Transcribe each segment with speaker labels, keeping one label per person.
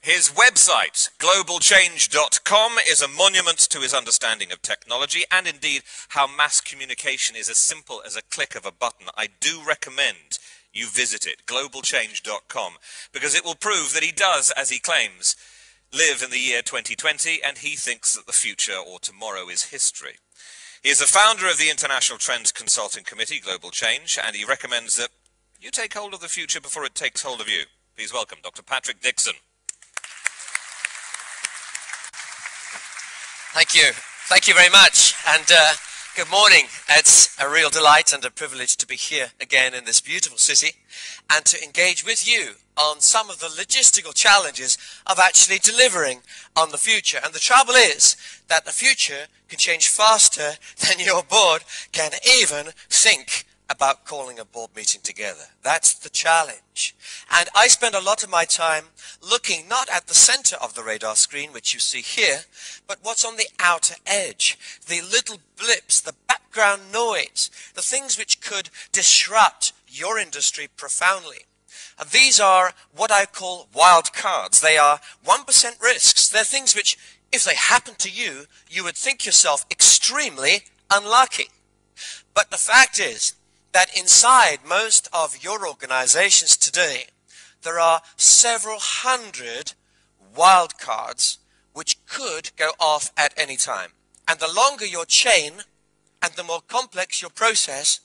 Speaker 1: His website, globalchange.com, is a monument to his understanding of technology and indeed how mass communication is as simple as a click of a button. I do recommend you visit it, globalchange.com, because it will prove that he does, as he claims, live in the year 2020, and he thinks that the future or tomorrow is history. He is a founder of the International Trends Consulting Committee, Global Change, and he recommends that you take hold of the future before it takes hold of you. Please welcome Dr. Patrick Dixon.
Speaker 2: Thank you. Thank you very much. And good morning. It's a real delight and a privilege to be here again in this beautiful city and to engage with you on some of the logistical challenges of actually delivering on the future. And the trouble is that the future can change faster than your board can even think about calling a board meeting together. That's the challenge. And I spend a lot of my time looking not at the center of the radar screen, which you see here, but what's on the outer edge, the little blips, the background noise, the things which could disrupt your industry profoundly. And these are what I call wild cards. They are 1% risks. They're things which, if they happen to you, you would think yourself extremely unlucky. But the fact is that inside most of your organizations today, there are several hundred wild cards which could go off at any time. And the longer your chain and the more complex your process,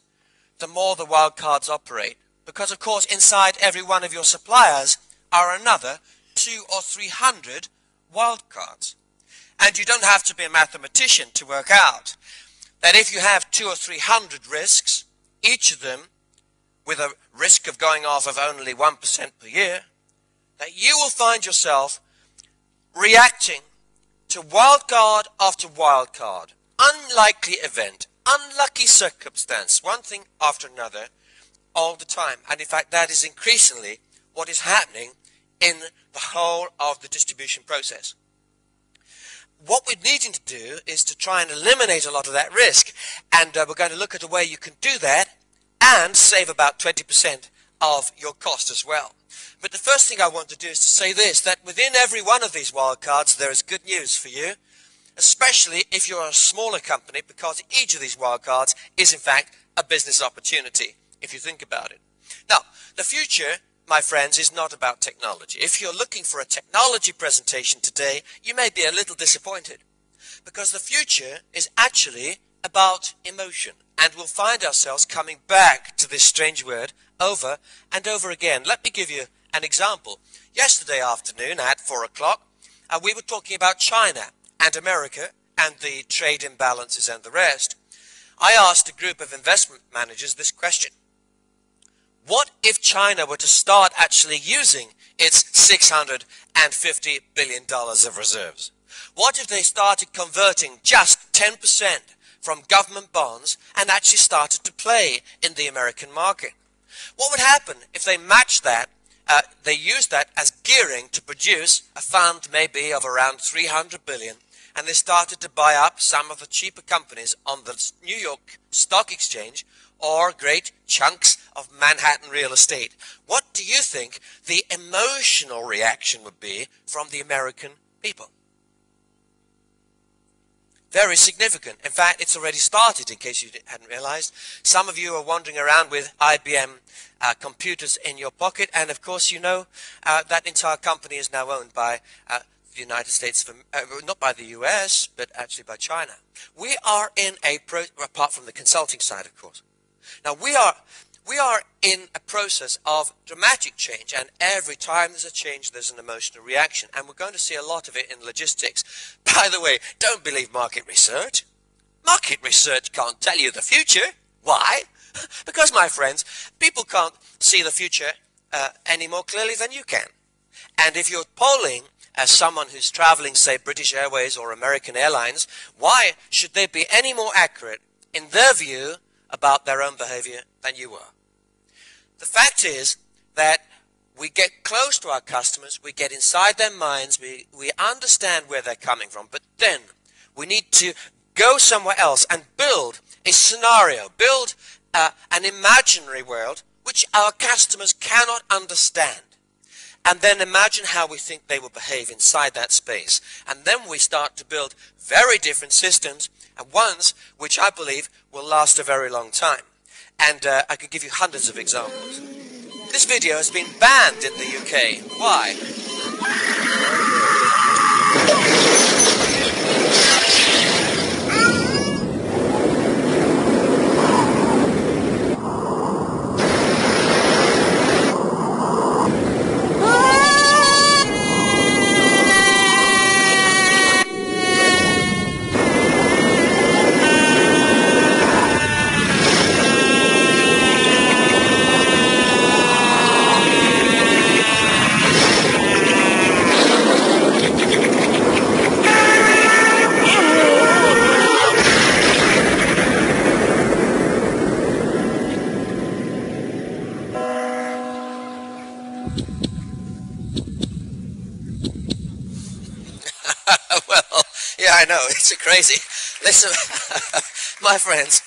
Speaker 2: the more the wild cards operate. Because, of course, inside every one of your suppliers are another 200 or 300 wild cards. And you don't have to be a mathematician to work out that if you have 200 or 300 risks, each of them with a risk of going off of only 1% per year, that you will find yourself reacting to wild card after wild card, unlikely event, unlucky circumstance, one thing after another, all the time. And in fact, that is increasingly what is happening in the whole of the distribution process. What we're needing to do is to try and eliminate a lot of that risk, and we're going to look at a way you can do that and save about 20% of your cost as well. But the first thing I want to do is to say this, that within every one of these wildcards there is good news for you, especially if you're a smaller company, because each of these wildcards is in fact a business opportunity, if you think about it. Now, the future, my friends, is not about technology. If you're looking for a technology presentation today, you may be a little disappointed, because the future is actually about emotion, and we'll find ourselves coming back to this strange word over and over again. Let me give you an example. Yesterday afternoon at 4 o'clock, we were talking about China and America and the trade imbalances and the rest. I asked a group of investment managers this question. What if China were to start actually using its $650 billion of reserves? What if they started converting just 10% from government bonds and actually started to play in the American market? What would happen if they matched that, they used that as gearing to produce a fund maybe of around 300 billion, and they started to buy up some of the cheaper companies on the New York Stock Exchange or great chunks of Manhattan real estate? What do you think the emotional reaction would be from the American people? Very significant. In fact, it's already started, in case you hadn't realized. Some of you are wandering around with IBM computers in your pocket, and of course you know that entire company is now owned by the United States, not by the US, but actually by China. We are in apart from the consulting side, of course. Now, we are in a process of dramatic change, and every time there's a change, there's an emotional reaction, and we're going to see a lot of it in logistics. By the way, don't believe market research. Market research can't tell you the future. Why? Because, my friends, people can't see the future any more clearly than you can. And if you're polling as someone who's traveling, say, British Airways or American Airlines, why should they be any more accurate in their view about their own behavior than you are? The fact is that we get close to our customers, we get inside their minds, we understand where they're coming from, but then we need to go somewhere else and build a scenario, build an imaginary world which our customers cannot understand. and then imagine how we think they will behave inside that space. And then we start to build very different systems, and ones which I believe will last a very long time. And I could give you hundreds of examples. This video has been banned in the UK. Why? Well, yeah, I know, it's crazy. Listen, my friends,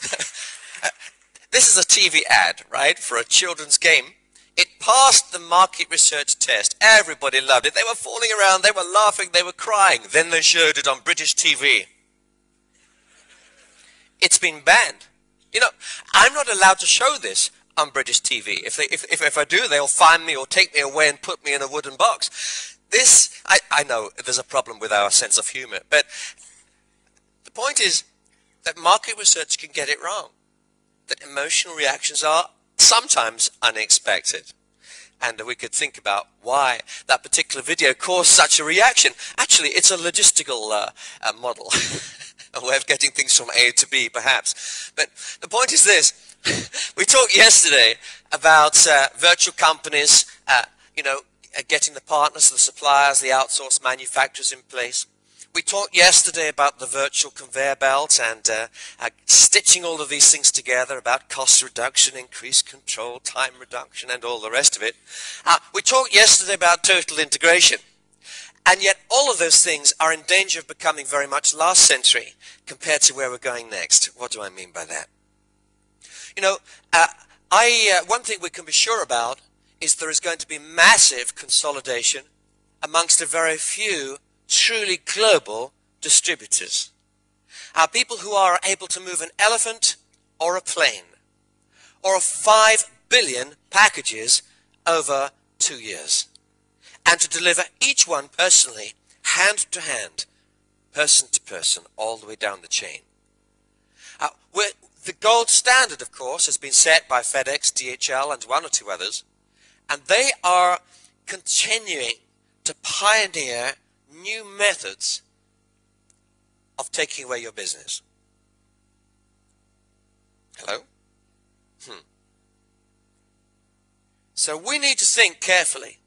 Speaker 2: this is a TV ad, right, for a children's game. It passed the market research test. Everybody loved it. They were falling around, they were laughing, they were crying. Then they showed it on British TV. It's been banned. You know, I'm not allowed to show this on British TV. If I do, they'll fine me or take me away and put me in a wooden box. This, I know there's a problem with our sense of humor, but the point is that market research can get it wrong, that emotional reactions are sometimes unexpected. And we could think about why that particular video caused such a reaction. Actually, it's a logistical model, a way of getting things from A to B, perhaps. But the point is this. We talked yesterday about virtual companies, getting the partners, the suppliers, the outsourced manufacturers in place. We talked yesterday about the virtual conveyor belt and stitching all of these things together, about cost reduction, increased control, time reduction, and all the rest of it. We talked yesterday about total integration. And yet all of those things are in danger of becoming very much last century compared to where we're going next. What do I mean by that? You know, one thing we can be sure about is there is going to be massive consolidation amongst a very few truly global distributors. People who are able to move an elephant or a plane or 5 billion packages over 2 years, and to deliver each one personally, hand to hand, person to person, all the way down the chain. The gold standard, of course, has been set by FedEx, DHL, and one or two others, and they are continuing to pioneer new methods of taking away your business. Hello? So we need to think carefully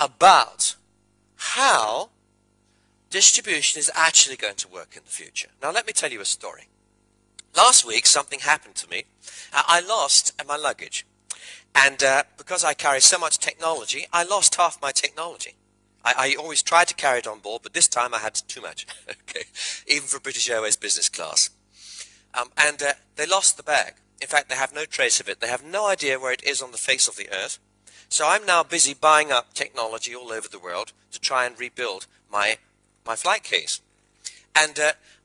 Speaker 2: about how distribution is actually going to work in the future. Now let me tell you a story. Last week something happened to me. I lost my luggage. And because I carry so much technology, I lost half my technology. I always tried to carry it on board, but this time I had too much, okay, even for British Airways business class. And they lost the bag. In fact, they have no trace of it. They have no idea where it is on the face of the earth. So I'm now busy buying up technology all over the world to try and rebuild my flight case. And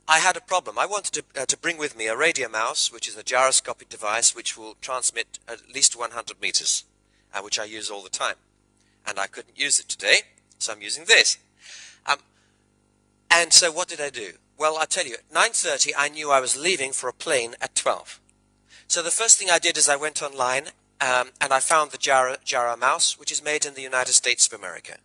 Speaker 2: I had a problem. I wanted to bring with me a radio mouse, which is a gyroscopic device which will transmit at least 100 meters, which I use all the time. And I couldn't use it today, so I'm using this. And so what did I do? Well, I'll tell you, at 9:30 I knew I was leaving for a plane at 12. So the first thing I did is I went online and I found the Gyro mouse, which is made in the United States of America.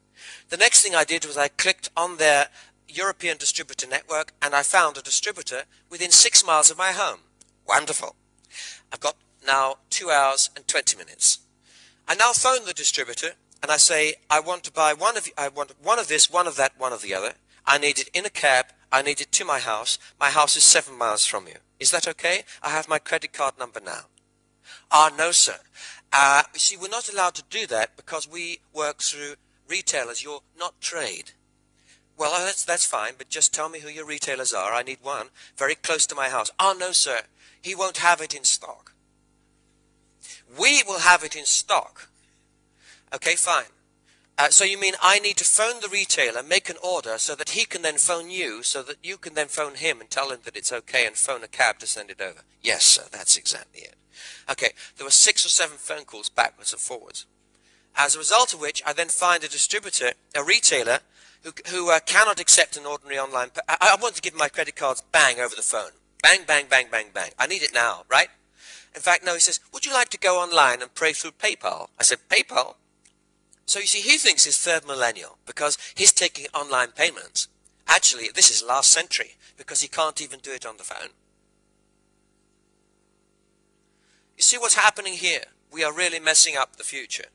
Speaker 2: The next thing I did was I clicked on their European distributor network, and I found a distributor within 6 miles of my home. Wonderful. I've got now 2 hours and 20 minutes. I now phone the distributor and I say, I want to buy I want one of this, one of that, one of the other. I need it in a cab. I need it to my house. My house is 7 miles from you. Is that okay? I have my credit card number now. No, sir. You see, we're not allowed to do that because we work through retailers. You're not trade. Well, that's fine, but just tell me who your retailers are. I need one very close to my house. No, sir. He won't have it in stock. We will have it in stock. Okay, fine. So you mean I need to phone the retailer, make an order, so that he can then phone you, so that you can then phone him and tell him that it's okay and phone a cab to send it over? Yes, sir, that's exactly it. Okay, there were 6 or 7 phone calls backwards and forwards. As a result of which, I then find a distributor, a retailer, who cannot accept an ordinary online... I want to give my credit cards bang over the phone. Bang, bang, bang, bang, bang. I need it now, right? In fact, no, he says, would you like to go online and pay through PayPal? I said, PayPal? So you see, he thinks he's third millennial because he's taking online payments. Actually, this is last century because he can't even do it on the phone. You see what's happening here? We are really messing up the future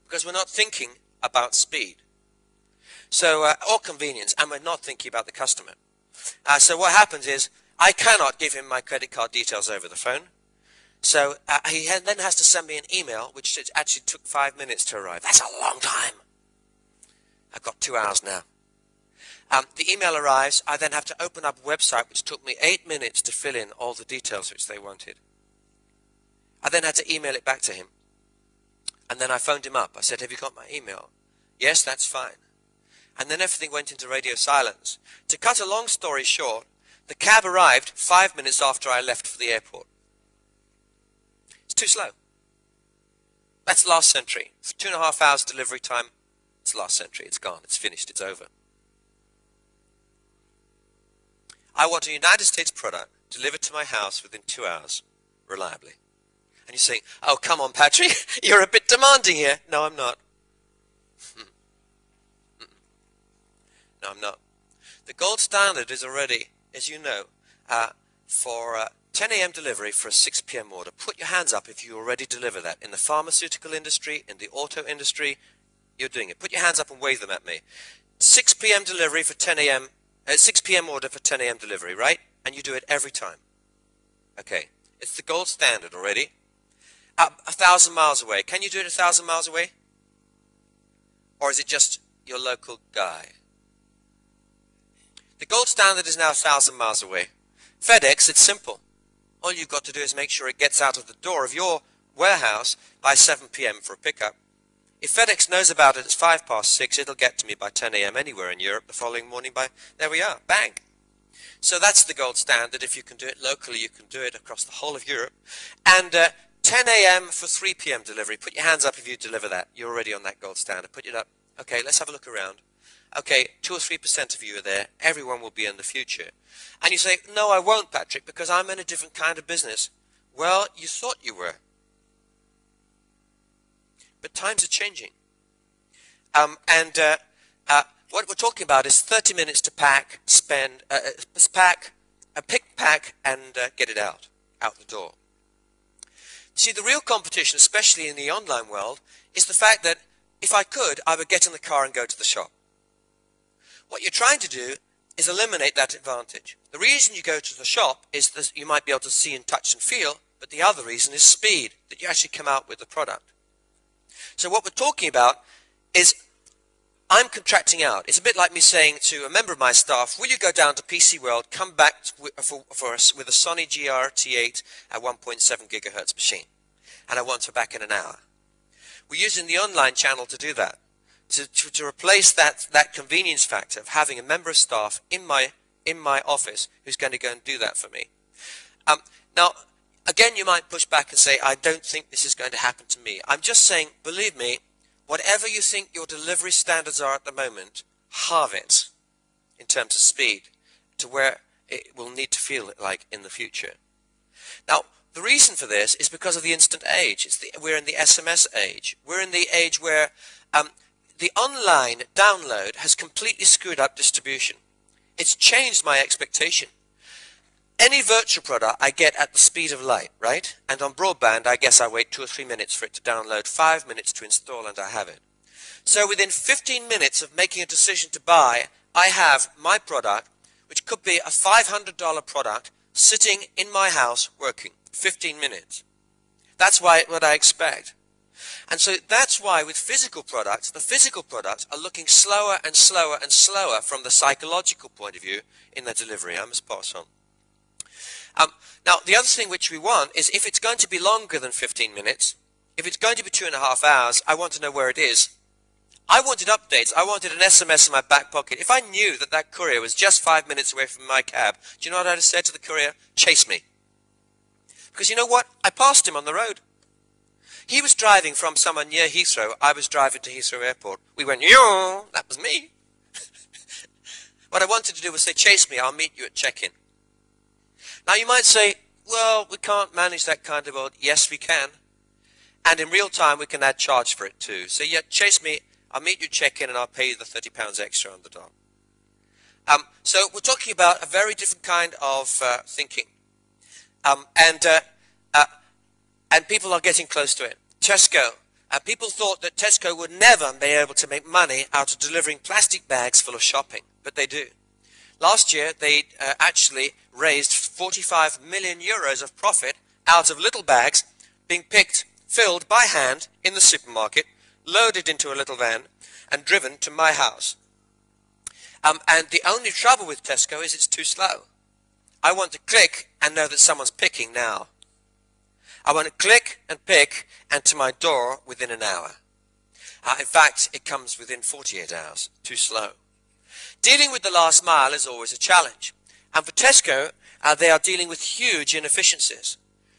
Speaker 2: because we're not thinking about speed. So, or convenience, and we're not thinking about the customer. So what happens is, I cannot give him my credit card details over the phone. So he then has to send me an email, which actually took 5 minutes to arrive. That's a long time. I've got 2 hours now. The email arrives. I then have to open up a website, which took me 8 minutes to fill in all the details which they wanted. I then had to email it back to him. And then I phoned him up. I said, have you got my email? Yes, that's fine. And then everything went into radio silence. To cut a long story short, the cab arrived 5 minutes after I left for the airport. It's too slow. That's last century. It's 2.5 hours delivery time. It's last century. It's gone. It's finished. It's over. I want a United States product delivered to my house within 2 hours, reliably. And you're saying, oh, come on, Patrick. You're a bit demanding here. No, I'm not. No, I'm not. The gold standard is already, as you know, for 10 a.m. delivery for a 6 p.m. order. Put your hands up if you already deliver that. In the pharmaceutical industry, in the auto industry, you're doing it. Put your hands up and wave them at me. 6 p.m. delivery for 10 a.m. 6 p.m. order for 10 a.m. delivery, right? And you do it every time. Okay. It's the gold standard already. 1,000 miles away. Can you do it 1,000 miles away? Or is it just your local guy? The gold standard is now 1,000 miles away. FedEx, it's simple. All you've got to do is make sure it gets out of the door of your warehouse by 7 p.m. for a pickup. If FedEx knows about it, it's 6:05, it'll get to me by 10 a.m. anywhere in Europe the following morning by, there we are, bang. So that's the gold standard. If you can do it locally, you can do it across the whole of Europe. And 10 a.m. for 3 p.m. delivery. Put your hands up if you deliver that. You're already on that gold standard. Put it up. Okay, let's have a look around. Okay, 2 or 3% of you are there. Everyone will be in the future. And you say, no, I won't, Patrick, because I'm in a different kind of business. Well, you thought you were. But times are changing. What we're talking about is 30 minutes to pack, pick, pack, and get it out the door. See, the real competition, especially in the online world, is the fact that if I could, I would get in the car and go to the shop. What you're trying to do is eliminate that advantage. The reason you go to the shop is that you might be able to see and touch and feel, but the other reason is speed, that you actually come out with the product. So what we're talking about is I'm contracting out. It's a bit like me saying to a member of my staff, will you go down to PC World, come back for us with a Sony GRT8 at 1.7 gigahertz machine, and I want her back in an hour. We're using the online channel to do that. To replace that convenience factor of having a member of staff in my office who's going to go and do that for me. Now, again, you might push back and say, I don't think this is going to happen to me. I'm just saying, believe me, whatever you think your delivery standards are at the moment, halve it in terms of speed to where it will need to feel like in the future. Now, the reason for this is because of the instant age. We're in the SMS age. We're in the age where the online download has completely screwed up distribution. It's changed my expectation. Any virtual product I get at the speed of light, right? And on broadband, I guess I wait 2 or 3 minutes for it to download, 5 minutes to install, and I have it. So within 15 minutes of making a decision to buy, I have my product, which could be a $500 product, sitting in my house working. 15 minutes. That's what I expect. And so that's why with physical products, the physical products are looking slower and slower and slower from the psychological point of view in their delivery. I must pass on. Now, the other thing which we want is if it's going to be longer than 15 minutes, if it's going to be 2.5 hours, I want to know where it is. I wanted updates. I wanted an SMS in my back pocket. If I knew that that courier was just 5 minutes away from my cab, do you know what I'd have said to the courier? Chase me. Because you know what? I passed him on the road. He was driving from somewhere near Heathrow. I was driving to Heathrow Airport. We went, yo, that was me. What I wanted to do was say, chase me, I'll meet you at check-in. Now you might say, well, we can't manage that kind of world. Yes, we can. And in real time, we can add charge for it too. So yeah, chase me, I'll meet you at check-in and I'll pay you the £30 extra on the dot. So we're talking about a very different kind of thinking. And people are getting close to it. Tesco. People thought that Tesco would never be able to make money out of delivering plastic bags full of shopping, but they do. Last year, they actually raised 45 million euros of profit out of little bags being picked, filled by hand in the supermarket, loaded into a little van, and driven to my house. And the only trouble with Tesco is it's too slow. I want to click and know that someone's picking now. I want to click and pick and to my door within an hour. In fact, it comes within 48 hours. Too slow. Dealing with the last mile is always a challenge. And for Tesco, they are dealing with huge inefficiencies.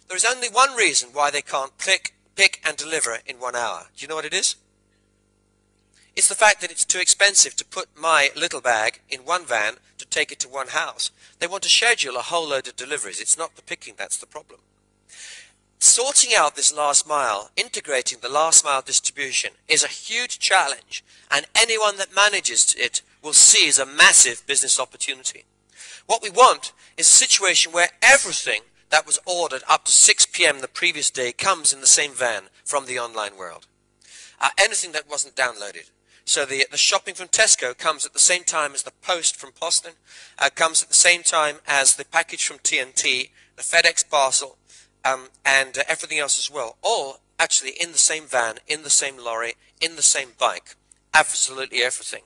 Speaker 2: There is only one reason why they can't click, pick and deliver in 1 hour. Do you know what it is? It's the fact that it's too expensive to put my little bag in one van to take it to one house. They want to schedule a whole load of deliveries. It's not the picking that's the problem. Sorting out this last mile, integrating the last mile distribution is a huge challenge, and anyone that manages it will see as a massive business opportunity. What we want is a situation where everything that was ordered up to 6 p.m. the previous day comes in the same van from the online world. Anything that wasn't downloaded. So the shopping from Tesco comes at the same time as the post from Postal, comes at the same time as the package from TNT, the FedEx parcel, and everything else as well. All actually in the same van, in the same lorry, in the same bike. Absolutely everything.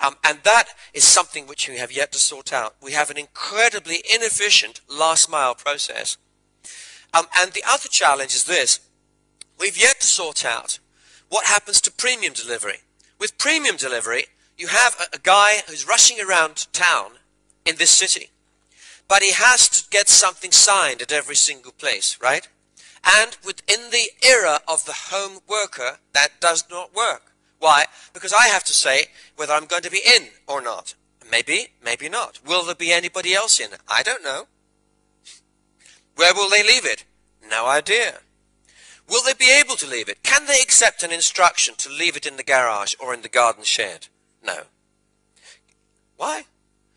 Speaker 2: And that is something which we have yet to sort out. We have an incredibly inefficient last mile process. And the other challenge is this. We've yet to sort out what happens to premium delivery. With premium delivery, you have a guy who's rushing around town in this city. But he has to get something signed at every single place, right? And within the era of the home worker, that does not work. Why? Because I have to say whether I'm going to be in or not. Maybe, maybe not. Will there be anybody else in? I don't know. Where will they leave it? No idea. Will they be able to leave it? Can they accept an instruction to leave it in the garage or in the garden shed? No. Why?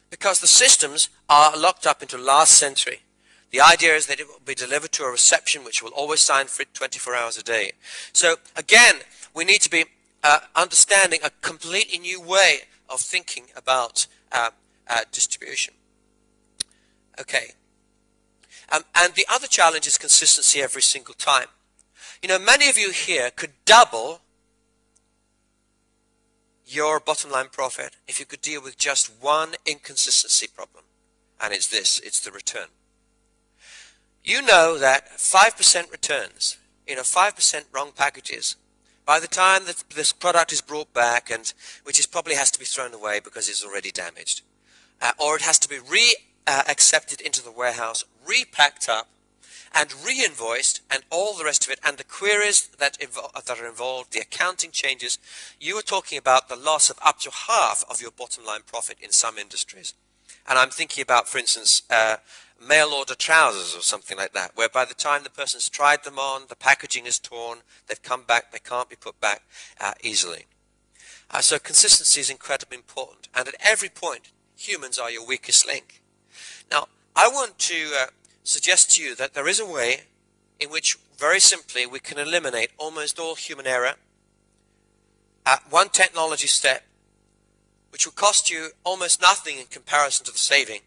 Speaker 2: Because the systems are locked up into last century. The idea is that it will be delivered to a reception which will always sign for it 24 hours a day. So again, we need to be understanding a completely new way of thinking about distribution. Okay. And the other challenge is consistency every single time. You know, many of you here could double your bottom line profit if you could deal with just one inconsistency problem. And it's this, it's the return. You know that 5% returns, 5% wrong packages, by the time that this product is brought back, and which is probably has to be thrown away because it's already damaged, or it has to be accepted into the warehouse, repacked up, and re-invoiced, and all the rest of it, and the queries that are involved, the accounting changes, you are talking about the loss of up to half of your bottom line profit in some industries. And I'm thinking about, for instance, mail order trousers or something like that, where by the time the person's tried them on, the packaging is torn, they've come back, they can't be put back easily. So consistency is incredibly important, and at every point, humans are your weakest link. Now, I want to suggest to you that there is a way in which, very simply, we can eliminate almost all human error at one technology step, which will cost you almost nothing in comparison to the saving,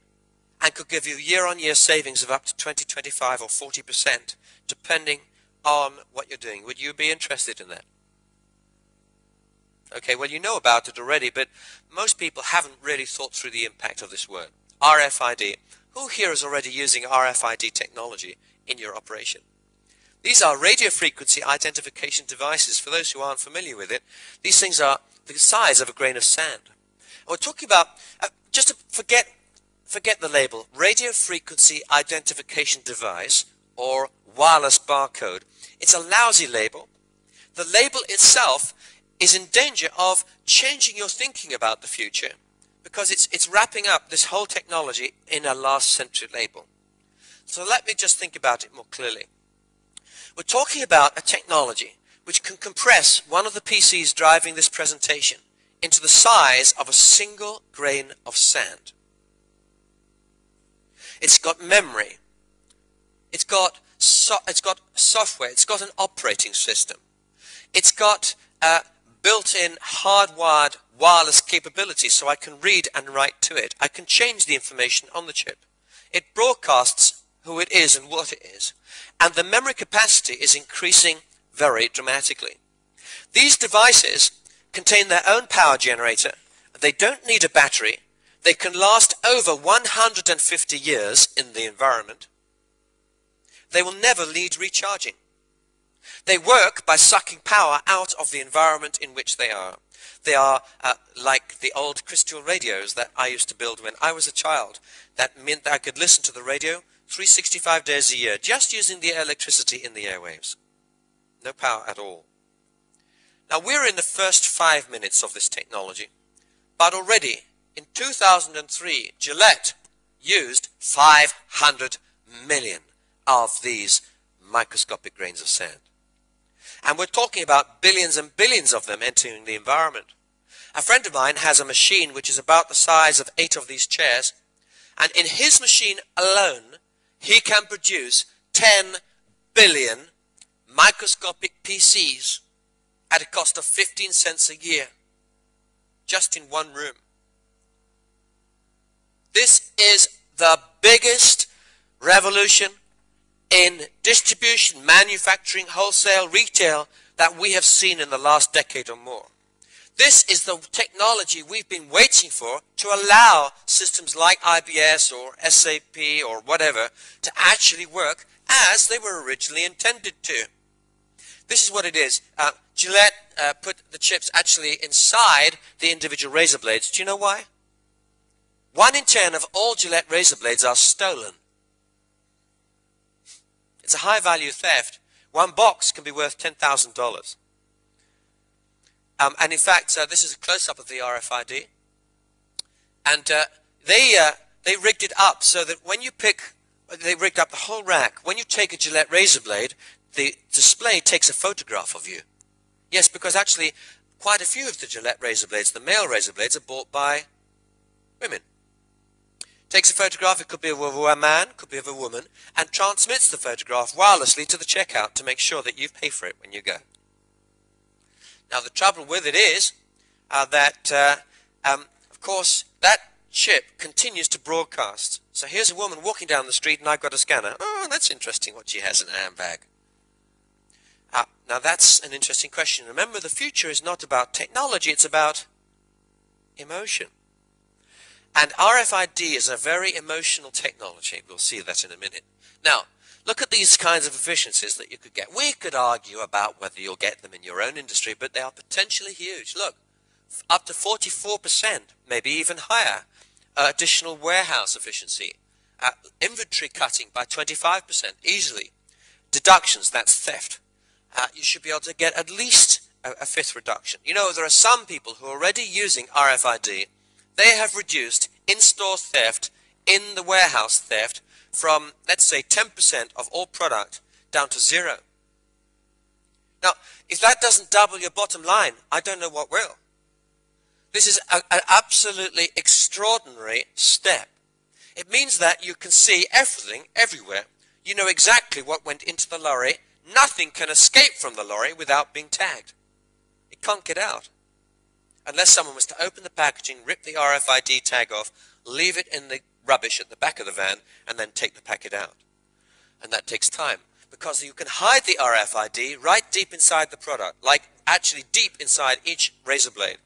Speaker 2: and could give you year-on-year savings of up to 20, 25 or 40%, depending on what you're doing. Would you be interested in that? Okay, well, you know about it already, but most people haven't really thought through the impact of this word. RFID. Who here is already using RFID technology in your operation? These are radio frequency identification devices. For those who aren't familiar with it, these things are the size of a grain of sand. And we're talking about, just to forget the label, radio frequency identification device, or wireless barcode. It's a lousy label. The label itself is in danger of changing your thinking about the future, because it's wrapping up this whole technology in a last century label. So let me just think about it more clearly. We're talking about a technology which can compress one of the PCs driving this presentation into the size of a single grain of sand. It's got memory. It's got software. It's got an operating system. It's got built-in hardwired wireless capability, so I can read and write to it. I can change the information on the chip. It broadcasts who it is and what it is. And the memory capacity is increasing very dramatically. These devices contain their own power generator. They don't need a battery. They can last over 150 years in the environment. They will never need recharging. They work by sucking power out of the environment in which they are. They are like the old crystal radios that I used to build when I was a child. That meant that I could listen to the radio 365 days a year, just using the electricity in the airwaves. No power at all. Now, we're in the first 5 minutes of this technology, but already in 2003, Gillette used 500 million of these microscopic grains of sand. And we're talking about billions and billions of them entering the environment. A friend of mine has a machine which is about the size of 8 of these chairs, and in his machine alone, he can produce 10 billion microscopic PCs at a cost of 15 cents a year, just in one room. This is the biggest revolution in distribution, manufacturing, wholesale, retail that we have seen in the last decade or more. This is the technology we've been waiting for to allow systems like IBS or SAP or whatever to actually work as they were originally intended to. This is what it is. Gillette put the chips actually inside the individual razor blades. Do you know why? 1 in 10 of all Gillette razor blades are stolen. It's a high-value theft. One box can be worth $10,000. And in fact, this is a close-up of the RFID. And they rigged it up so that when you they rigged up the whole rack. When you take a Gillette razor blade, the display takes a photograph of you. Yes, because actually quite a few of the Gillette razor blades, the male razor blades, are bought by women. Takes a photograph, it could be of a man, could be of a woman, and transmits the photograph wirelessly to the checkout to make sure that you pay for it when you go. Now, the trouble with it is that, of course, that chip continues to broadcast. So here's a woman walking down the street and I've got a scanner. Oh, that's interesting what she has in her handbag. Now, that's an interesting question. Remember, the future is not about technology, it's about emotion. And RFID is a very emotional technology. We'll see that in a minute. Now, look at these kinds of efficiencies that you could get. We could argue about whether you'll get them in your own industry, but they are potentially huge. Look, up to 44%, maybe even higher. Additional warehouse efficiency. Inventory cutting by 25%, easily. Deductions, that's theft. You should be able to get at least a fifth reduction. You know, there are some people who are already using RFID. They have reduced in-store theft, in the warehouse theft, from, let's say, 10% of all product down to 0. Now, if that doesn't double your bottom line, I don't know what will. This is an absolutely extraordinary step. It means that you can see everything, everywhere. You know exactly what went into the lorry. Nothing can escape from the lorry without being tagged. It can't get out. Unless someone was to open the packaging, rip the RFID tag off, leave it in the rubbish at the back of the van, and then take the packet out. And that takes time, because you can hide the RFID right deep inside the product, like actually deep inside each razor blade.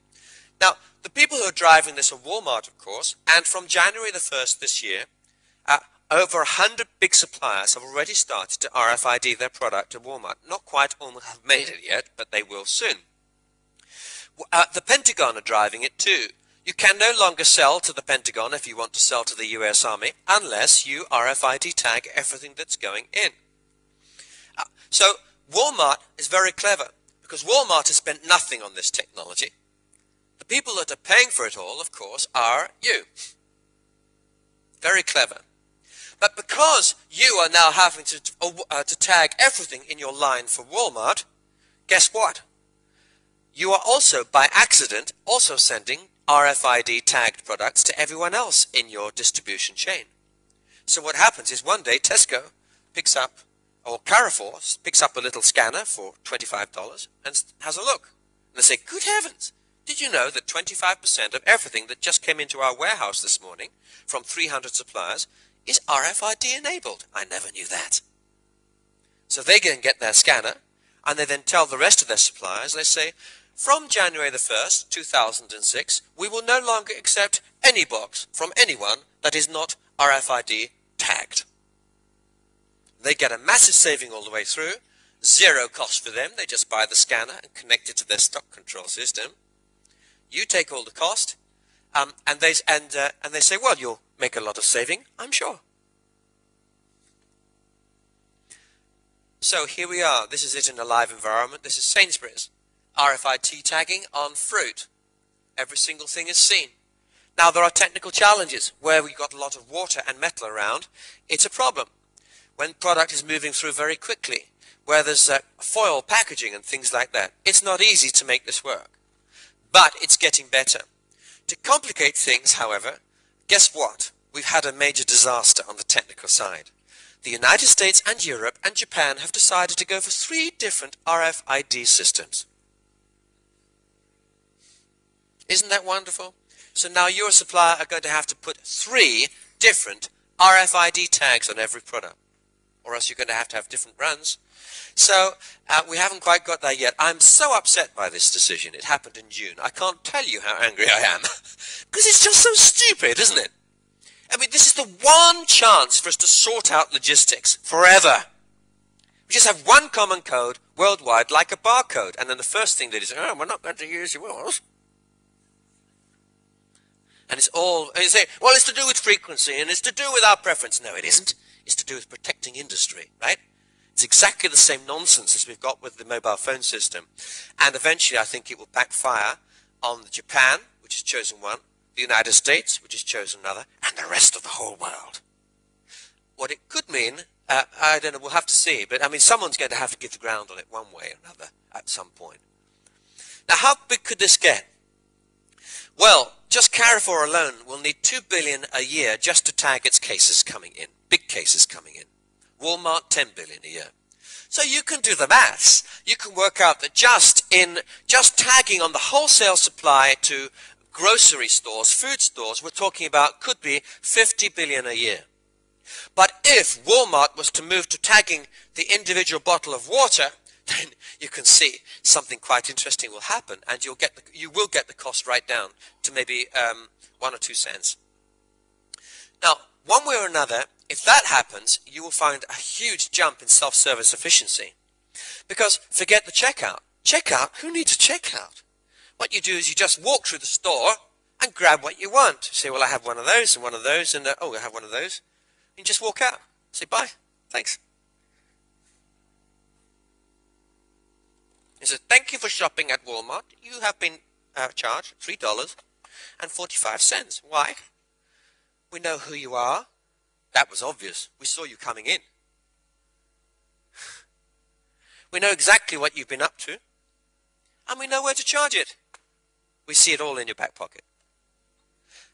Speaker 2: Now, the people who are driving this are Walmart, of course, and from January the 1st this year, over 100 big suppliers have already started to RFID their product to Walmart. Not quite all have made it yet, but they will soon. The Pentagon are driving it too. You can no longer sell to the Pentagon if you want to sell to the US Army unless you RFID tag everything that's going in. So Walmart is very clever because Walmart has spent nothing on this technology. The people that are paying for it all, of course, are you. Very clever. But because you are now having to tag everything in your line for Walmart, guess what? You are also, by accident, also sending RFID tagged products to everyone else in your distribution chain. So what happens is one day Tesco picks up, or Carrefour picks up a little scanner for $25 and has a look. And they say, good heavens, did you know that 25% of everything that just came into our warehouse this morning from 300 suppliers is RFID enabled? I never knew that. So they go and get their scanner, and they then tell the rest of their suppliers, they say, from January the 1st, 2006, we will no longer accept any box from anyone that is not RFID tagged. They get a massive saving all the way through, zero cost for them. They just buy the scanner and connect it to their stock control system. You take all the cost, and they say, well, you'll make a lot of saving, I'm sure. So here we are. This is it in a live environment. This is Sainsbury's. RFID tagging on fruit. Every single thing is seen. Now there are technical challenges where we've got a lot of water and metal around. It's a problem. When product is moving through very quickly, where there's foil packaging and things like that, it's not easy to make this work. But it's getting better. To complicate things, however, guess what? We've had a major disaster on the technical side. The United States and Europe and Japan have decided to go for 3 different RFID systems. Isn't that wonderful? So now your supplier are going to have to put 3 different RFID tags on every product, or else you're going to have different runs. So we haven't quite got there yet. I'm so upset by this decision. It happened in June. I can't tell you how angry I am because it's just so stupid, isn't it? I mean, this is the one chance for us to sort out logistics forever. We just have one common code worldwide, like a barcode, and then the first thing they do is, oh, we're not going to use yours. And it's all, and you say, well, it's to do with frequency, and it's to do with our preference. No, it isn't. It's to do with protecting industry, right? It's exactly the same nonsense as we've got with the mobile phone system. And eventually, I think it will backfire on Japan, which has chosen one, the United States, which has chosen another, and the rest of the whole world. What it could mean, I don't know, we'll have to see, but I mean, someone's going to have to give the ground on it one way or another at some point. Now, how big could this get? Well, just Carrefour alone will need $2 billion a year just to tag its cases coming in, big cases coming in. Walmart, $10 billion a year. So you can do the maths. You can work out that just tagging on the wholesale supply to grocery stores, food stores, we're talking about could be $50 billion a year. But if Walmart was to move to tagging the individual bottle of water, then you can see something quite interesting will happen, and you will get the cost right down to maybe 1 or 2 cents. Now, one way or another, if that happens, you will find a huge jump in self-service efficiency. Because forget the checkout. Checkout? Who needs a checkout? What you do is you just walk through the store and grab what you want. You say, well, I have one of those and one of those, and oh, I have one of those. And just walk out. Say, bye. Thanks. He says, thank you for shopping at Walmart. You have been charged $3.45. Why? We know who you are. That was obvious. We saw you coming in. We know exactly what you've been up to. And we know where to charge it. We see it all in your back pocket.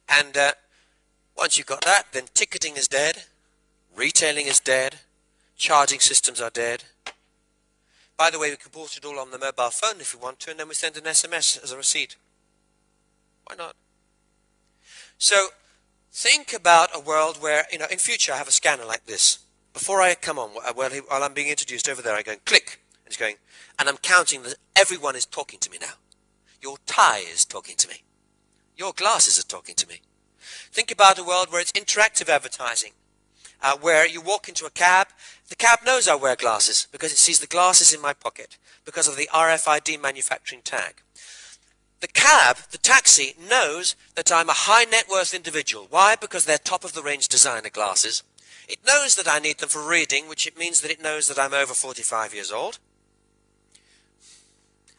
Speaker 2: And once you've got that, then ticketing is dead. Retailing is dead. Charging systems are dead. By the way, we can put it all on the mobile phone if we want to, and then we send an SMS as a receipt. Why not? So think about a world where, in future I have a scanner like this. Before I come on, while I'm being introduced over there, I go click. And it's going, and I'm counting that everyone is talking to me now. Your tie is talking to me. Your glasses are talking to me. Think about a world where it's interactive advertising. where you walk into a cab. The cab knows I wear glasses because it sees the glasses in my pocket because of the RFID manufacturing tag. The cab, the taxi, knows that I'm a high net worth individual. Why? Because they're top of the range designer glasses. It knows that I need them for reading, which it means that it knows that I'm over 45 years old.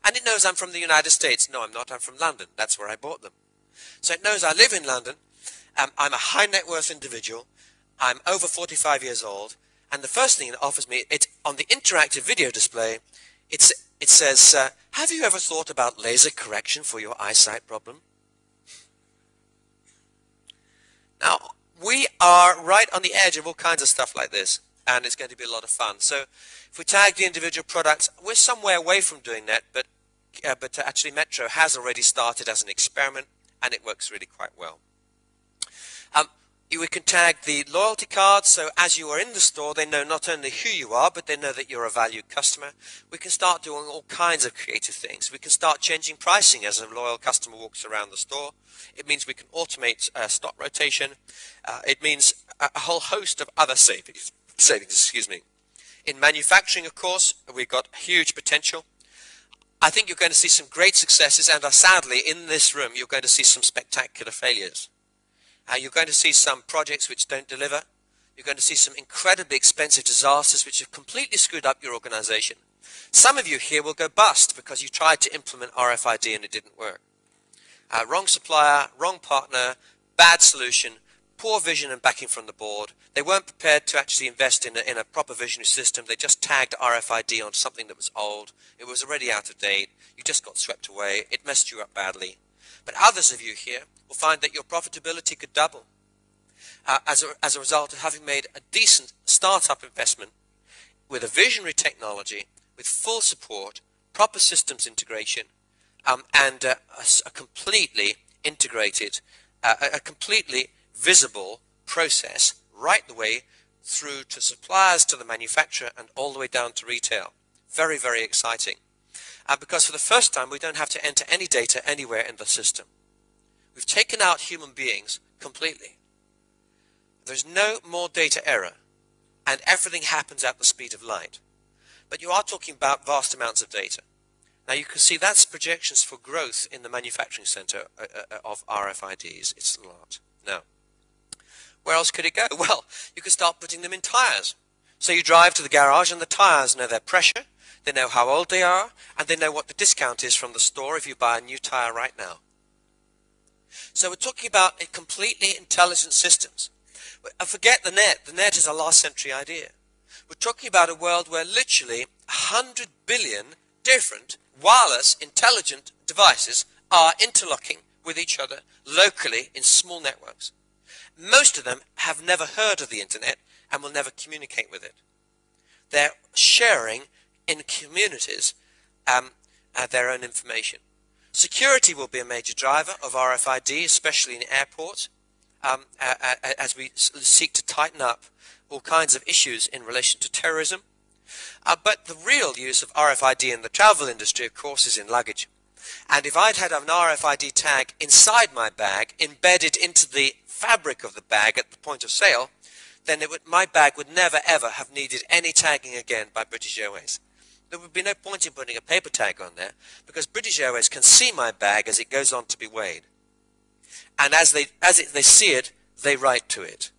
Speaker 2: And it knows I'm from the United States. No, I'm not. I'm from London. That's where I bought them. So it knows I live in London. I'm a high net worth individual. I'm over 45 years old. And the first thing it offers me, it's on the interactive video display, it says, have you ever thought about laser correction for your eyesight problem? Now, we are right on the edge of all kinds of stuff like this, and it's going to be a lot of fun. So if we tag the individual products, we're some way away from doing that, but actually Metro has already started as an experiment, and it works really quite well. We can tag the loyalty cards, so as you are in the store, they know not only who you are, but they know that you're a valued customer. We can start doing all kinds of creative things. We can start changing pricing as a loyal customer walks around the store. It means we can automate stock rotation. It means a whole host of other savings, In manufacturing, of course, we've got huge potential. I think you're going to see some great successes, and sadly, in this room, you're going to see some spectacular failures. You're going to see some projects which don't deliver. You're going to see some incredibly expensive disasters which have completely screwed up your organization. Some of you here will go bust because you tried to implement RFID and it didn't work. Wrong supplier, wrong partner, bad solution, poor vision and backing from the board. They weren't prepared to actually invest in a proper visionary system. They just tagged RFID on something that was old. It was already out of date. You just got swept away. It messed you up badly. But others of you here will find that your profitability could double as a result of having made a decent startup investment with a visionary technology, with full support, proper systems integration, and a completely integrated, a completely visible process right the way through to suppliers, to the manufacturer, and all the way down to retail. Very, very exciting. Because for the first time, we don't have to enter any data anywhere in the system. We've taken out human beings completely. There's no more data error, and everything happens at the speed of light. But you are talking about vast amounts of data. Now you can see that's projections for growth in the manufacturing center of RFIDs. It's a lot. Now, where else could it go? Well, you could start putting them in tires. So you drive to the garage and the tires know their pressure, they know how old they are, and they know what the discount is from the store if you buy a new tire right now. So we're talking about a completely intelligent systems. Forget the net. The net is a last century idea. We're talking about a world where literally 100 billion different wireless intelligent devices are interlocking with each other locally in small networks. Most of them have never heard of the internet and will never communicate with it. They're sharing in communities their own information. Security will be a major driver of RFID, especially in airports, as we seek to tighten up all kinds of issues in relation to terrorism. But the real use of RFID in the travel industry, of course, is in luggage. And if I'd had an RFID tag inside my bag, embedded into the fabric of the bag at the point of sale, then my bag would never ever have needed any tagging again by British Airways. There would be no point in putting a paper tag on there, because British Airways can see my bag as it goes on to be weighed. And as they see it, they write to it.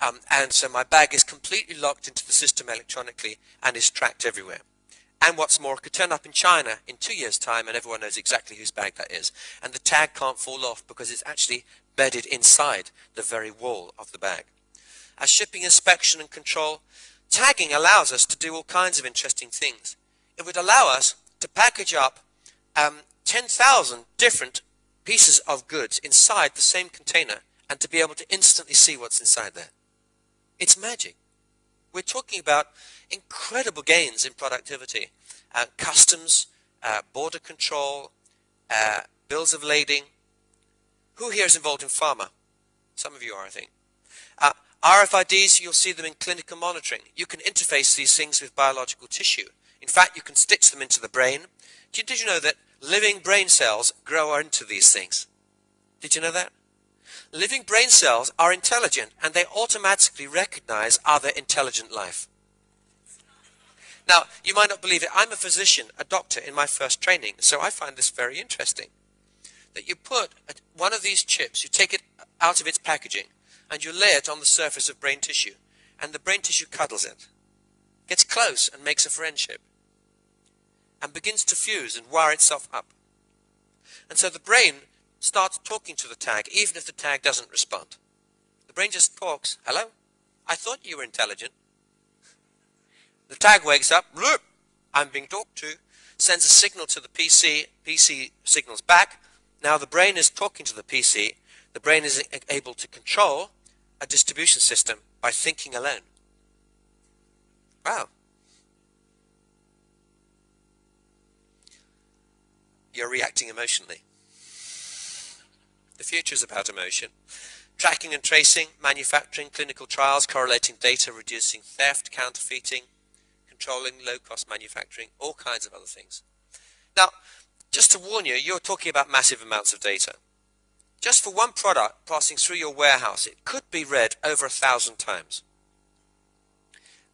Speaker 2: And so my bag is completely locked into the system electronically and is tracked everywhere. And what's more, it could turn up in China in 2 years' time and everyone knows exactly whose bag that is. And the tag can't fall off because it's actually bedded inside the very wall of the bag. As shipping inspection and control, tagging allows us to do all kinds of interesting things. It would allow us to package up 10,000 different pieces of goods inside the same container and to be able to instantly see what's inside there. It's magic. We're talking about incredible gains in productivity, customs, border control, bills of lading. Who here is involved in pharma? Some of you are, I think. RFIDs, you'll see them in clinical monitoring. You can interface these things with biological tissue. In fact, you can stitch them into the brain. Did you know that living brain cells grow into these things? Did you know that? living brain cells are intelligent and they automatically recognize other intelligent life. Now, you might not believe it. I'm a physician, a doctor in my first training, so I find this very interesting. That you put one of these chips, you take it out of its packaging, and you lay it on the surface of brain tissue, and the brain tissue cuddles it, gets close and makes a friendship, and begins to fuse and wire itself up. And so the brain starts talking to the tag, even if the tag doesn't respond. The brain just talks, hello, I thought you were intelligent. The tag wakes up, look, I'm being talked to, sends a signal to the PC signals back. Now the brain is talking to the PC. The brain is able to control a distribution system by thinking alone. Wow. You're reacting emotionally. The future is about emotion. Tracking and tracing, manufacturing, clinical trials, correlating data, reducing theft, counterfeiting, controlling low-cost manufacturing, all kinds of other things. Now, just to warn you, you're talking about massive amounts of data. Just for one product passing through your warehouse, it could be read over 1,000 times.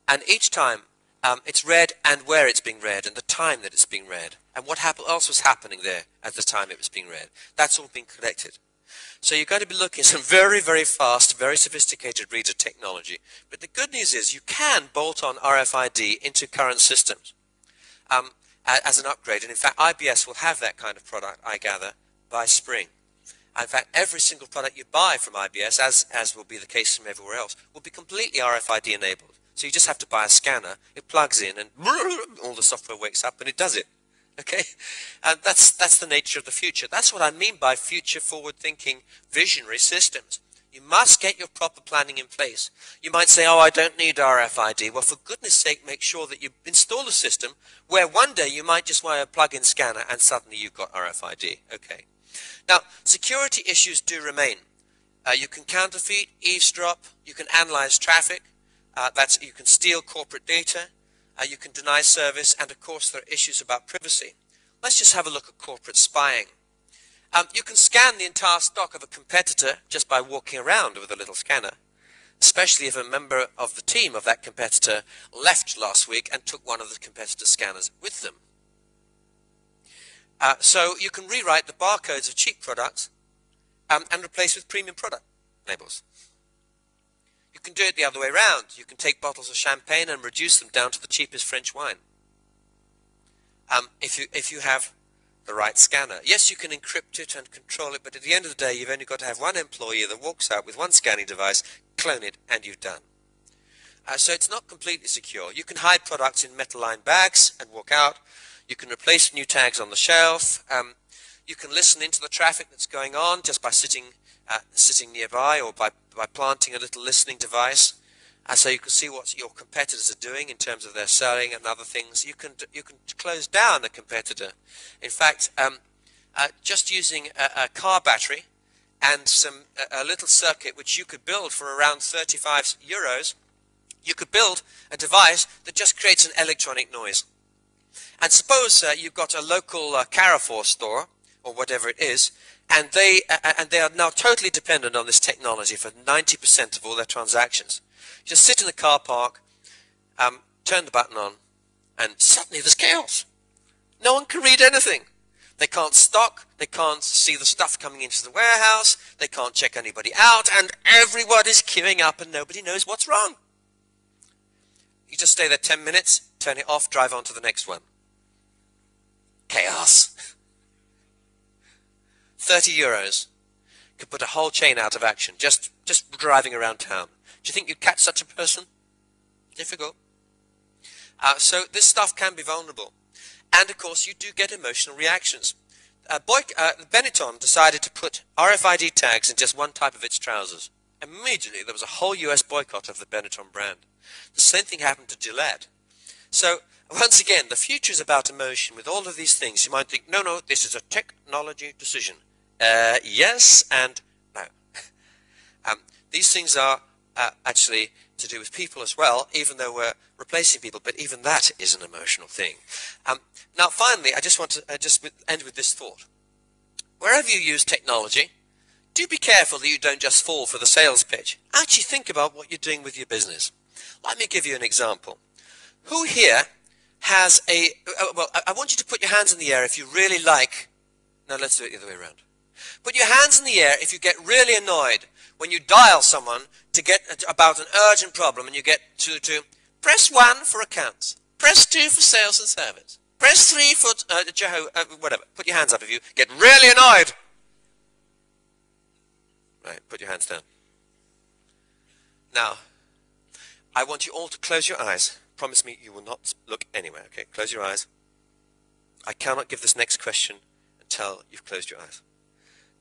Speaker 2: And each time, it's read and where it's being read and the time that it's being read and what else was happening there at the time it was being read. That's all being collected. So you're going to be looking at some very, very fast, very sophisticated reader technology. But the good news is you can bolt on RFID into current systems as an upgrade. And in fact, IBS will have that kind of product, I gather, by spring. In fact, every single product you buy from IBS, as will be the case from everywhere else, will be completely RFID enabled. So you just have to buy a scanner, it plugs in, and all the software wakes up and it does it. Okay? And that's the nature of the future. That's what I mean by future forward-thinking visionary systems. You must get your proper planning in place. You might say, oh, I don't need RFID. Well, for goodness sake, make sure that you install a system where one day you might just want a plug-in scanner and suddenly you've got RFID. Okay. Now, security issues do remain. You can counterfeit, eavesdrop, you can analyze traffic, you can steal corporate data, you can deny service, and of course there are issues about privacy. Let's just have a look at corporate spying. You can scan the entire stock of a competitor just by walking around with a little scanner, especially if a member of the team of that competitor left last week and took one of the competitor's scanners with them. So you can rewrite the barcodes of cheap products and replace with premium product labels. You can do it the other way around. You can take bottles of champagne and reduce them down to the cheapest French wine. If you have the right scanner. Yes, you can encrypt it and control it, but at the end of the day, you've only got to have one employee that walks out with one scanning device, clone it, and you've done. So it's not completely secure. You can hide products in metal-lined bags and walk out. You can replace new tags on the shelf. You can listen into the traffic that's going on just by sitting nearby or by planting a little listening device. So you can see what your competitors are doing in terms of their selling and other things. You can close down a competitor. In fact, just using a car battery and a little circuit which you could build for around 35 euros, you could build a device that just creates an electronic noise. And suppose you've got a local Carrefour store or whatever it is, and they are now totally dependent on this technology for 90% of all their transactions. Just sit in the car park, turn the button on, and suddenly there's chaos. No one can read anything. They can't stock, they can't see the stuff coming into the warehouse, they can't check anybody out, and everybody's queuing up and nobody knows what's wrong. You just stay there 10 minutes, turn it off, drive on to the next one. Chaos. 30 euros could put a whole chain out of action, just driving around town. Do you think you'd catch such a person? Difficult. So this stuff can be vulnerable. And of course you do get emotional reactions. Benetton decided to put RFID tags in just one type of its trousers. Immediately there was a whole US boycott of the Benetton brand. The same thing happened to Gillette. So once again, the future is about emotion. With all of these things, you might think, no, this is a technology decision. Yes and no. These things are actually to do with people as well, even though we're replacing people, but even that is an emotional thing. Now finally, I just want to end with this thought. Wherever you use technology, do be careful that you don't just fall for the sales pitch. Actually think about what you're doing with your business. Let me give you an example. Who here has well, I want you to put your hands in the air if you really like, no, let's do it the other way around. Put your hands in the air if you get really annoyed when you dial someone to get about an urgent problem and you get to press 1 for accounts, press 2 for sales and service, press 3 for whatever. Put your hands up if you get really annoyed. Right, put your hands down. Now, I want you all to close your eyes. Promise me you will not look anywhere. Okay, close your eyes. I cannot give this next question until you've closed your eyes.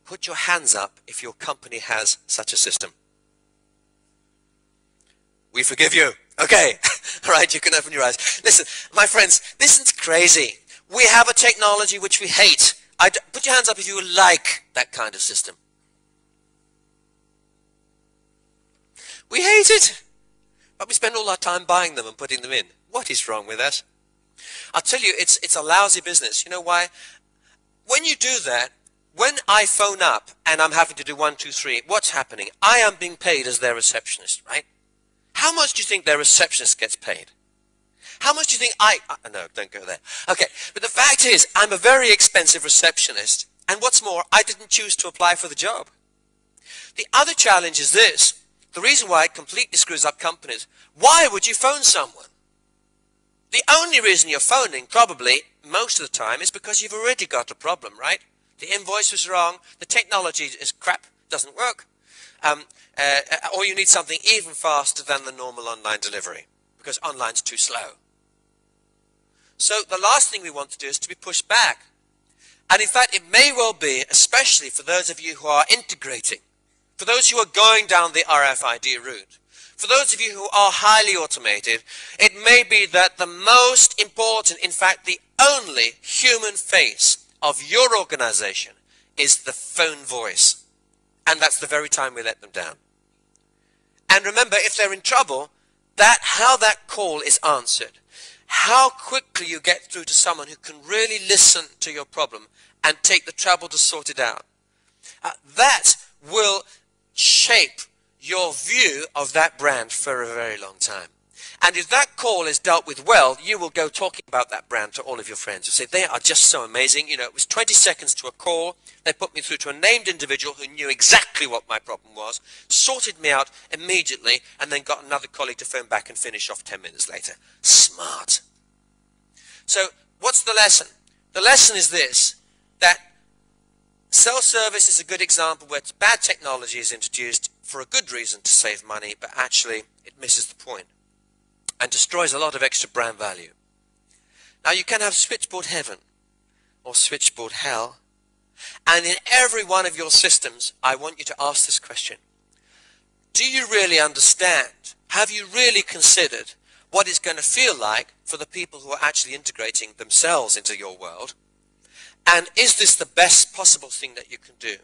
Speaker 2: Put your hands up if your company has such a system. We forgive you. Okay. All right, you can open your eyes. Listen, my friends, this isn't crazy. We have a technology which we hate. Put your hands up if you like that kind of system. We hate it. But we spend all our time buying them and putting them in. What is wrong with us? I'll tell you, it's a lousy business. You know why? When you do that, when I phone up and I'm having to do 1, 2, 3, what's happening? I am being paid as their receptionist, right? How much do you think their receptionist gets paid? How much do you think no, don't go there. Okay, but the fact is, I'm a very expensive receptionist. And what's more, I didn't choose to apply for the job. The other challenge is this. The reason why it completely screws up companies, why would you phone someone? The only reason you're phoning, probably, most of the time, is because you've already got a problem, right? The invoice was wrong, the technology is crap, doesn't work, or you need something even faster than the normal online delivery, because online's too slow. So the last thing we want to do is to be pushed back. And in fact, it may well be, especially for those of you who are integrating, for those who are going down the RFID route, for those of you who are highly automated, it may be that the most important, in fact, the only human face of your organization is the phone voice. And that's the very time we let them down. And remember, if they're in trouble, how that call is answered, how quickly you get through to someone who can really listen to your problem and take the trouble to sort it out, that will shape your view of that brand for a very long time. And if that call is dealt with well, you will go talking about that brand to all of your friends. You say, they are just so amazing. You know, it was 20 seconds to a call. They put me through to a named individual who knew exactly what my problem was, sorted me out immediately, and then got another colleague to phone back and finish off 10 minutes later. Smart. So what's the lesson? The lesson is this, that self-service is a good example where bad technology is introduced for a good reason to save money, but actually it misses the point and destroys a lot of extra brand value. Now you can have switchboard heaven or switchboard hell, and in every one of your systems I want you to ask this question. Do you really understand? Have you really considered what it's going to feel like for the people who are actually integrating themselves into your world? And is this the best possible thing that you can do?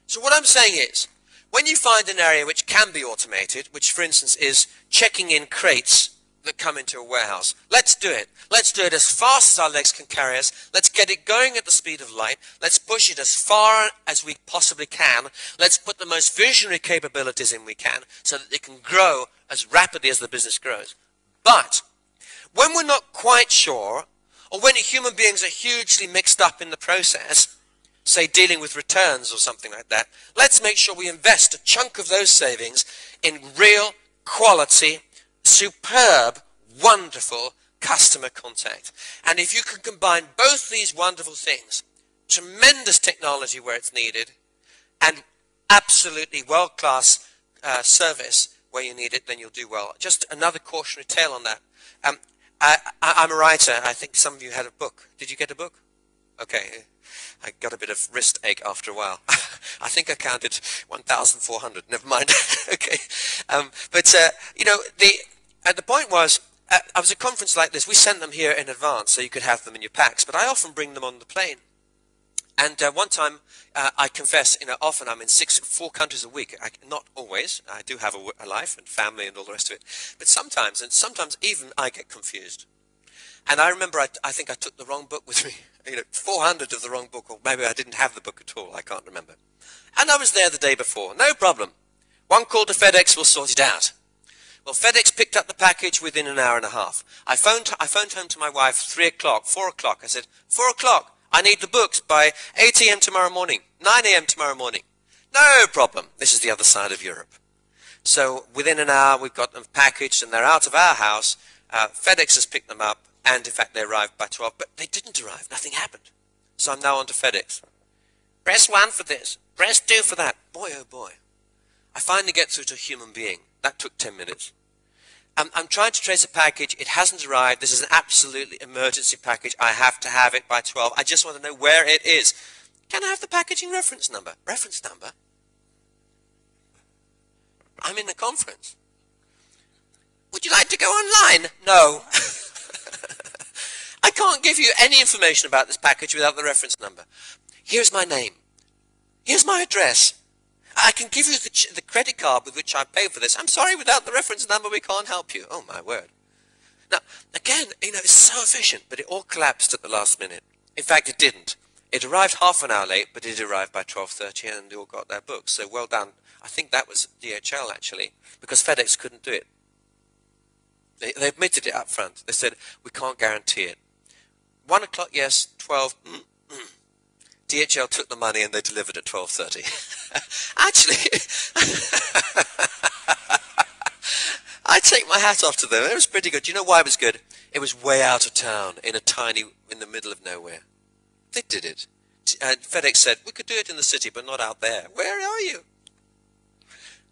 Speaker 2: So what I'm saying is, when you find an area which can be automated, which for instance is checking in crates that come into a warehouse, let's do it. Let's do it as fast as our legs can carry us. Let's get it going at the speed of light. Let's push it as far as we possibly can. Let's put the most visionary capabilities in we can so that it can grow as rapidly as the business grows. But when we're not quite sure, or when human beings are hugely mixed up in the process, say dealing with returns or something like that, let's make sure we invest a chunk of those savings in real, quality, superb, wonderful customer contact. And if you can combine both these wonderful things, tremendous technology where it's needed, and absolutely world-class service where you need it, then you'll do well. Just another cautionary tale on that. I'm a writer. I think some of you had a book. Did you get a book? Okay. I got a bit of wrist ache after a while. I think I counted 1,400. Never mind. Okay. You know, the point was, I was at a conference like this. We sent them here in advance so you could have them in your packs. But I often bring them on the plane. And one time, I confess, you know, often I'm in 4 countries a week. Not always. I do have a life and family and all the rest of it. But sometimes, and sometimes even I get confused. And I remember I think I took the wrong book with me, 400 of the wrong book, or maybe I didn't have the book at all, I can't remember. And I was there the day before, no problem. One call to FedEx will sort it out. Well, FedEx picked up the package within an hour and a half. I phoned home to my wife 3 o'clock, 4 o'clock. I said, 4 o'clock, I need the books by 8 a.m. tomorrow morning, 9 a.m. tomorrow morning. No problem. This is the other side of Europe. So within an hour, we've got them packaged and they're out of our house. FedEx has picked them up, and in fact, they arrived by 12, but they didn't arrive. Nothing happened. So I'm now on to FedEx. Press 1 for this. Press 2 for that. Boy, oh boy. I finally get through to a human being. That took 10 minutes. I'm trying to trace a package. It hasn't arrived. This is an absolutely emergency package. I have to have it by 12. I just want to know where it is. Can I have the packaging reference number? Reference number? I'm in a conference. Would you like to go online? No. I can't give you any information about this package without the reference number. Here's my name. Here's my address. I can give you the credit card with which I paid for this. I'm sorry, without the reference number, we can't help you. Oh, my word. Now, again, it's so efficient, but it all collapsed at the last minute. In fact, it didn't. It arrived half an hour late, but it arrived by 12:30, and they all got their books. So well done. I think that was DHL, actually, because FedEx couldn't do it. They admitted it up front. They said, we can't guarantee it. 1 o'clock, yes. 12, DHL took the money and they delivered at 12:30. Actually, I take my hat off to them. It was pretty good. Do you know why it was good? It was way out of town, in the middle of nowhere. They did it. And FedEx said, we could do it in the city, but not out there. Where are you?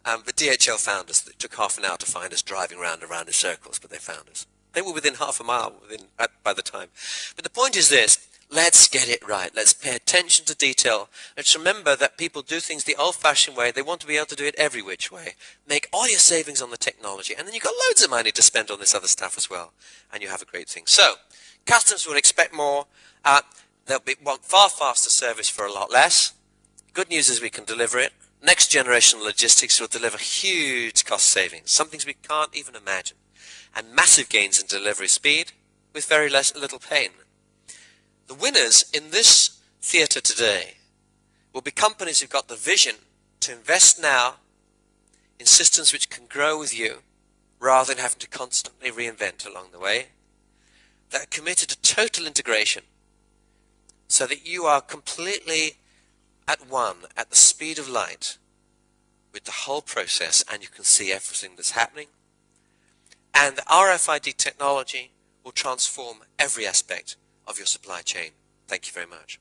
Speaker 2: But DHL found us. It took half an hour to find us, driving round and round in circles, but they found us. They were within half a mile by the time. But the point is this. Let's get it right. Let's pay attention to detail. Let's remember that people do things the old-fashioned way. They want to be able to do it every which way. Make all your savings on the technology, and then you've got loads of money to spend on this other stuff as well, and you have a great thing. So, customers will expect more. They'll want far faster service for a lot less. Good news is we can deliver it. Next generation logistics will deliver huge cost savings, some things we can't even imagine, and massive gains in delivery speed with very little pain. The winners in this theatre today will be companies who've got the vision to invest now in systems which can grow with you rather than having to constantly reinvent along the way, that are committed to total integration so that you are completely at one, at the speed of light with the whole process, and you can see everything that's happening. And the RFID technology will transform every aspect of your supply chain. Thank you very much.